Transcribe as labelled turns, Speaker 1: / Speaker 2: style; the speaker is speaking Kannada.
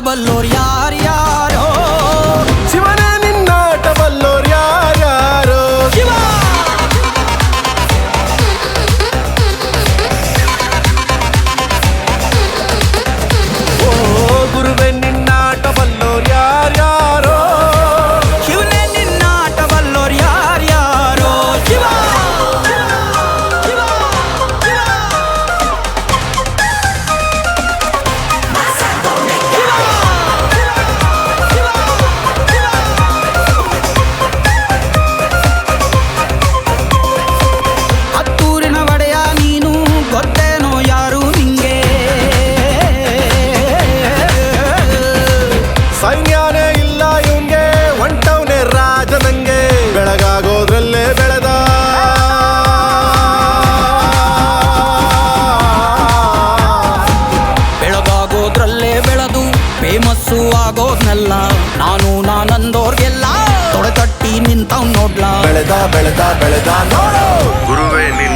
Speaker 1: ಬಲ್ಲೋರ್ ಯಾರ್ಯಾರೋ
Speaker 2: ಶಿವನೇ ನಿನ್ನಾಟ ಬಲ್ಲೋರ್ ಯಾರ್ಯಾರೋ
Speaker 1: ಶಿವ
Speaker 2: ಓ ಗುರುವೆ ನಿನ್ನಾಟ ಬಲ್ಲೋರ್ ಯಾರ್ಯಾರೋ
Speaker 1: ಶಿವನೇ ನಿನ್ನಾಟ ಬಲ್ಲೋರ್ ಯಾರ್ಯಾರೋ ಶಿವ ಹತ್ತೂರಿನ ಒಡೆಯ ನೀನು ಗೊತ್ತೇನೋ ಯಾರು ನಿಂಗೆ
Speaker 2: ಸೈನ್ಯಾನೇ ಇಲ್ಲ ಇವಂಗೆ ಹೊಂಟವ್ನೆ ರಾಜ ನಂಗೆ ಬೆಳಗಾಗೋದ್ರಲ್ಲೇ ಬೆಳೆದ
Speaker 1: ಬೆಳಗಾಗೋದ್ರಲ್ಲೇ ಬೆಳೆದು ಫೇಮಸ್ಸು ಆಗೋದ್ನೆಲ್ಲ ನಾನಂದೋರ್ಗೆಲ್ಲ ತೊಡೆ ತಟ್ಟಿ ನಿಂತವ್ ನೋಡ್ಲಾ
Speaker 2: ಬೆಳೆದ ನೋಡು
Speaker 3: ಗುರುವೇ ನಿನ್ನ